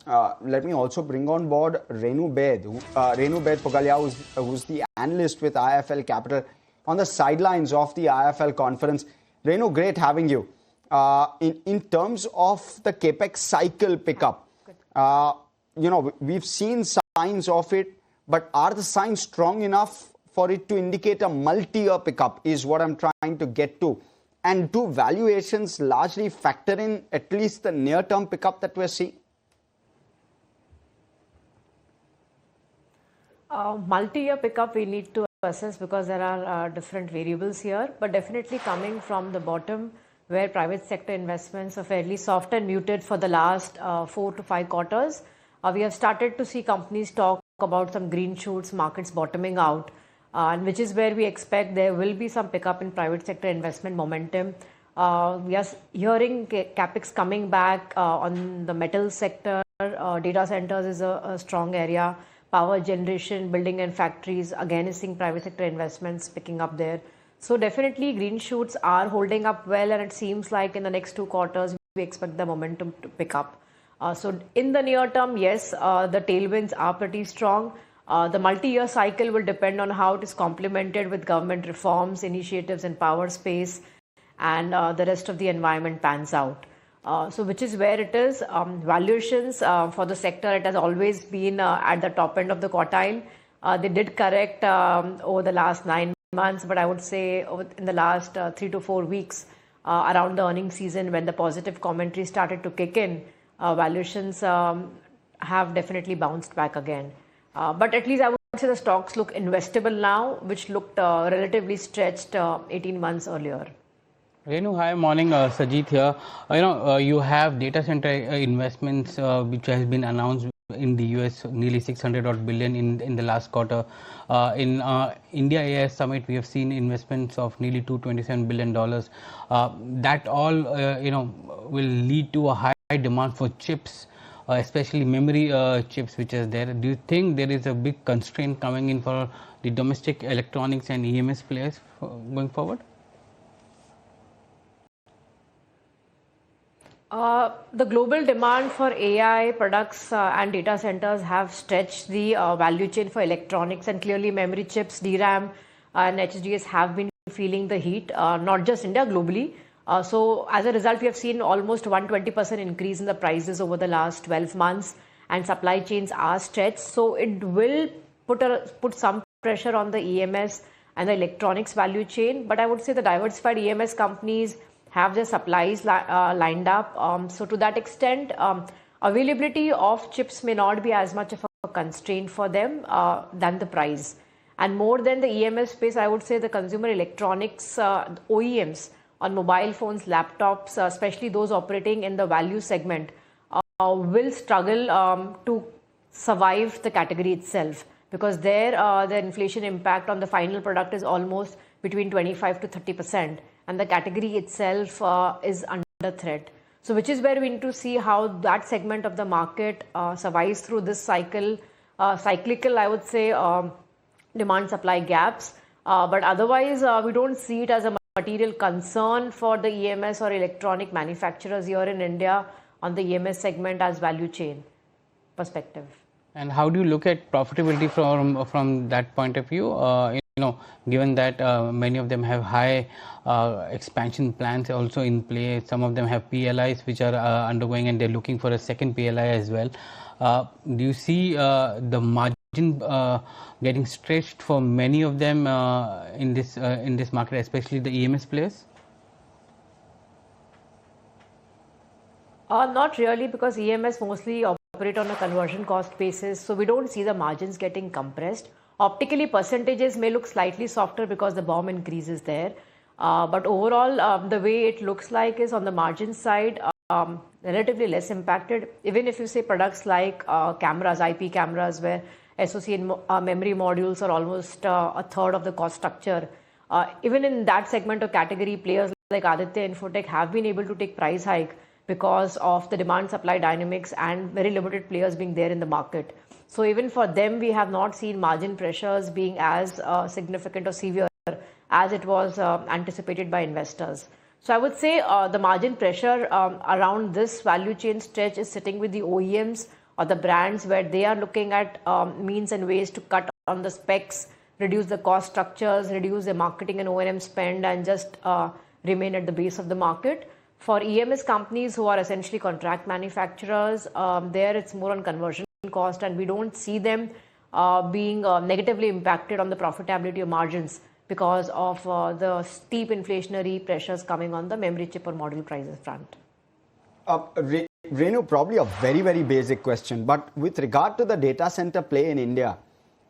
let me also bring on board Renu Bed Pugalia, who's the analyst with IFL Capital on the sidelines of the IFL conference. Renu, great having you. In terms of the Capex cycle pickup, we've seen signs of it, but are the signs strong enough for it to indicate a multi-year pickup is what I'm trying to get to. And do valuations largely factor in at least the near-term pickup that we're seeing? Multi-year pickup we need to assess because there are different variables here, but definitely coming from the bottom where private sector investments are fairly soft and muted for the last 4 to 5 quarters. We have started to see companies talk about some green shoots, markets bottoming out, and which is where we expect there will be some pickup in private sector investment momentum. We are hearing Capex coming back on the metal sector. Data centers is a strong area. Power generation, building and factories, again is seeing private sector investments picking up there. So definitely green shoots are holding up well, and it seems like in the next 2 quarters, we expect the momentum to pick up. So in the near term, yes, the tailwinds are pretty strong. The multi-year cycle will depend on how it is complemented with government reforms, initiatives in power space, and the rest of the environment pans out. So which is where it is. Valuations for the sector, it has always been at the top end of the quartile. They did correct over the last 9 months, but I would say in the last 3 to 4 weeks around the earnings season when the positive commentary started to kick in, valuations have definitely bounced back again. But at least I would say the stocks look investable now, which looked relatively stretched 18 months earlier. Renu, hi, morning. Sajit here. You have data center investments which has been announced in the US, nearly 600 odd billion in the last quarter. In India AI Summit, we have seen investments of nearly $227 billion. That all will lead to a high demand for chips, especially memory chips which is there. Do you think there is a big constraint coming in for the domestic electronics and EMS players going forward? The global demand for AI products and data centers have stretched the value chain for electronics, and clearly memory chips, DRAM and HDDs have been feeling the heat, not just India, globally. So as a result, we have seen almost 120% increase in the prices over the last 12 months, and supply chains are stretched. So it will put some pressure on the EMS and the electronics value chain. But I would say the diversified EMS companies have their supplies lined up. So to that extent, availability of chips may not be as much of a constraint for them than the price. And more than the EMS space, I would say the consumer electronics OEMs on mobile phones, laptops, especially those operating in the value segment, will struggle to survive the category itself, because there the inflation impact on the final product is almost between 25 to 30%, and the category itself is under threat. So which is where we need to see how that segment of the market survives through this cycle, cyclical, I would say, demand supply gaps. But otherwise, we don't see it as a material concern for the EMS or electronic manufacturers here in India on the EMS segment as value chain perspective. And how do you look at profitability from that point of view? Given that many of them have high expansion plans also in play, some of them have PLIs which are undergoing, and they're looking for a second PLI as well. Do you see the margin getting stretched for many of them in this market, especially the EMS players? Not really, because EMS mostly operate on a conversion cost basis, so we don't see the margins getting compressed. Optically, percentages may look slightly softer because the BOM increase is there. But overall, the way it looks like is on the margin side, relatively less impacted. Even if you say products like cameras, IP cameras, where SoC and memory modules are almost a third of the cost structure. Even in that segment of category, players like Aditya Infotech have been able to take price hike because of the demand supply dynamics and very limited players being there in the market. So even for them, we have not seen margin pressures being as significant or severe as it was anticipated by investors. So I would say the margin pressure around this value chain stretch is sitting with the OEMs or the brands where they are looking at means and ways to cut on the specs, reduce the cost structures, reduce the marketing and O&M spend, and just remain at the base of the market. For EMS companies who are essentially contract manufacturers, there it's more on conversion cost, and we don't see them being negatively impacted on the profitability or margins because of the steep inflationary pressures coming on the memory chip or module prices front. Renu, probably a very, very basic question, but with regard to the data center play in India,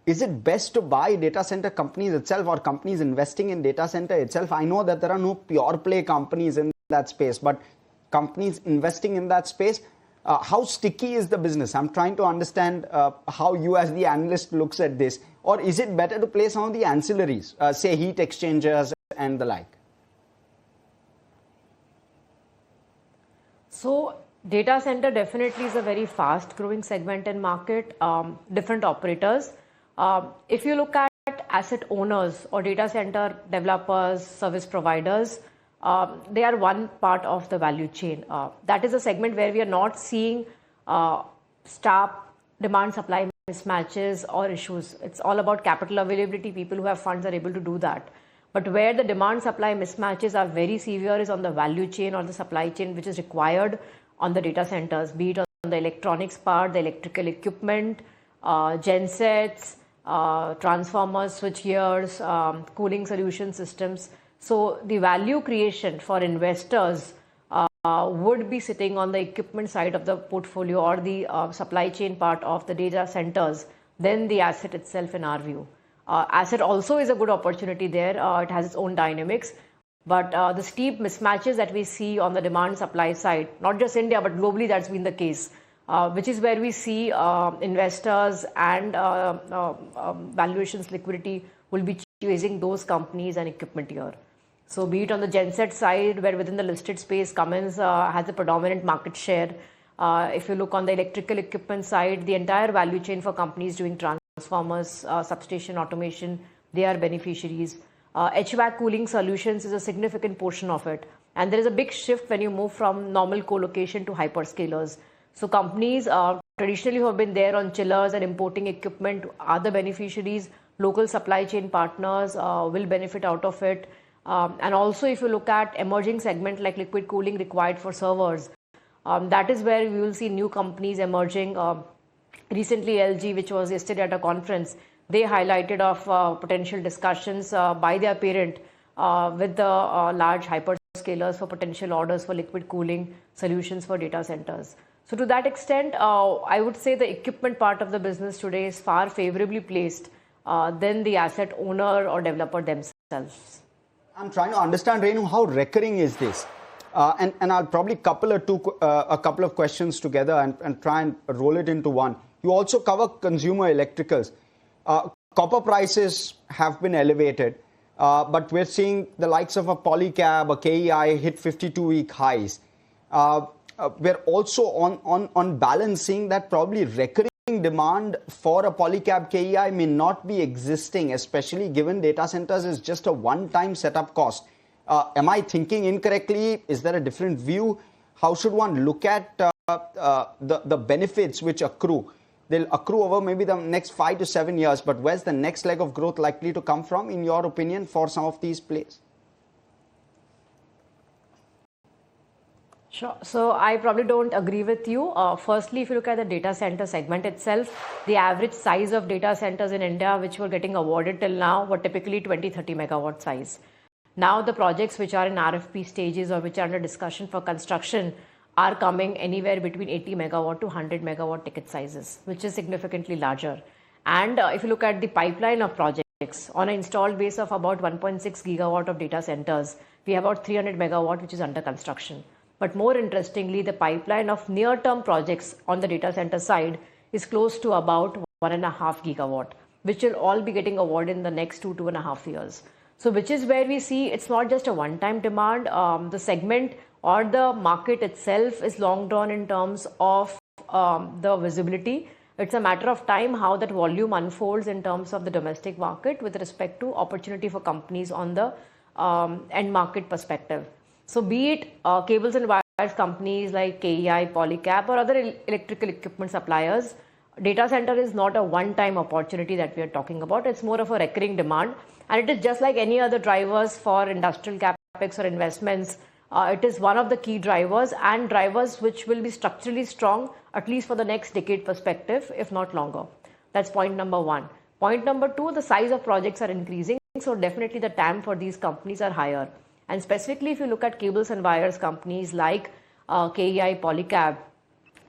is it best to buy data center companies itself or companies investing in data center itself? I know that there are no pure play companies in that space, but companies investing in that space, how sticky is the business? I'm trying to understand how you as the analyst looks at this. Or is it better to play some of the ancillaries, say heat exchangers and the like? So data center definitely is a very fast growing segment in market, different operators. If you look at asset owners or data center developers, service providers, they are one part of the value chain. That is a segment where we are not seeing sharp demand supply mismatches or issues. It's all about capital availability. People who have funds are able to do that. But where the demand supply mismatches are very severe is on the value chain or the supply chain, which is required on the data centers, be it on the electronics part, the electrical equipment, gensets, transformers, switch gears, cooling solution systems. So the value creation for investors would be sitting on the equipment side of the portfolio or the supply chain part of the data centers than the asset itself, in our view. Asset also is a good opportunity there. It has its own dynamics. But the steep mismatches that we see on the demand supply side, not just India, but globally, that's been the case, which is where we see investors and valuations liquidity will be chasing those companies and equipment here. So be it on the genset side, where within the listed space, Cummins has a predominant market share. If you look on the electrical equipment side, the entire value chain for companies doing transformers, substation automation, they are beneficiaries. HVAC cooling solutions is a significant portion of it. And there is a big shift when you move from normal co-location to hyperscalers. So companies traditionally who have been there on chillers and importing equipment are the beneficiaries. Local supply chain partners will benefit out of it. And also if you look at emerging segment like liquid cooling required for servers, that is where we will see new companies emerging. Recently LG, which was yesterday at a conference, they highlighted of potential discussions by their parent with the large hyperscalers for potential orders for liquid cooling solutions for data centers. So to that extent, I would say the equipment part of the business today is far favorably placed than the asset owner or developer themselves. I'm trying to understand, Renu, how recurring is this? And I'll probably couple a couple of questions together and try and roll it into one. You also cover consumer electricals. Copper prices have been elevated, but we're seeing the likes of a Polycab, a KEI hit 52-week highs. We're also on balance seeing that probably recurring demand for a Polycab KEI may not be existing, especially given data centers is just a one-time setup cost. Am I thinking incorrectly? Is there a different view? How should one look at the benefits which accrue? They'll accrue over maybe the next 5 to 7 years, but where's the next leg of growth likely to come from, in your opinion, for some of these plays? Sure. So I probably don't agree with you. Firstly, if you look at the data center segment itself, the average size of data centers in India, which were getting awarded till now, were typically 20-30 megawatt size. Now the projects which are in RFP stages or which are under discussion for construction are coming anywhere between 80 megawatt to 100 megawatt ticket sizes, which is significantly larger. And if you look at the pipeline of projects, on an installed base of about 1.6 gigawatt of data centers, we have about 300 megawatt which is under construction. But more interestingly, the pipeline of near-term projects on the data center side is close to about 1.5 gigawatt, which will all be getting awarded in the next 2.5 years. So which is where we see it's not just a one-time demand. The segment or the market itself is long drawn in terms of the visibility. It's a matter of time how that volume unfolds in terms of the domestic market with respect to opportunity for companies on the end market perspective. So be it cables and wires companies like KEI, Polycab, or other electrical equipment suppliers, data center is not a one-time opportunity that we are talking about. It's more of a recurring demand, and it is just like any other drivers for industrial capex or investments. It is one of the key drivers, and drivers which will be structurally strong at least for the next decade perspective, if not longer. That's point number one. Point number two, the size of projects are increasing, so definitely the TAM for these companies are higher. And specifically, if you look at cables and wires companies like KEI, Polycab,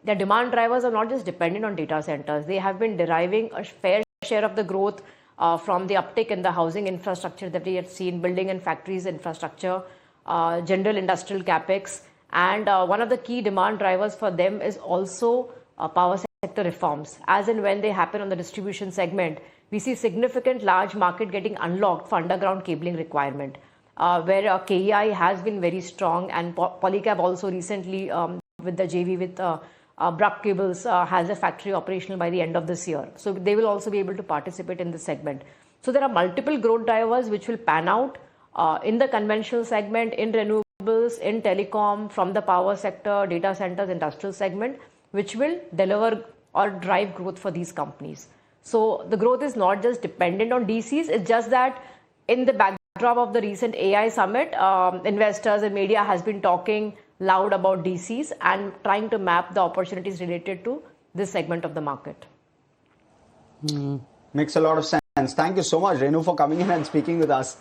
their demand drivers are not just dependent on data centers. They have been deriving a fair share of the growth from the uptick in the housing infrastructure that we have seen, building and factories infrastructure, general industrial capex. And one of the key demand drivers for them is also power sector reforms. As and when they happen on the distribution segment, we see significant large market getting unlocked for underground cabling requirement, where KEI has been very strong, and Polycab also recently with the JV with Bruck Cables has a factory operational by the end of this year. So they will also be able to participate in this segment. So there are multiple growth drivers which will pan out in the conventional segment, in renewables, in telecom, from the power sector, data centers, industrial segment, which will deliver or drive growth for these companies. So the growth is not just dependent on DCs, it's just that in the backdrop of the recent AI summit, investors and media has been talking loud about DCs and trying to map the opportunities related to this segment of the market. Makes a lot of sense. Thank you so much, Renu, for coming in and speaking with us.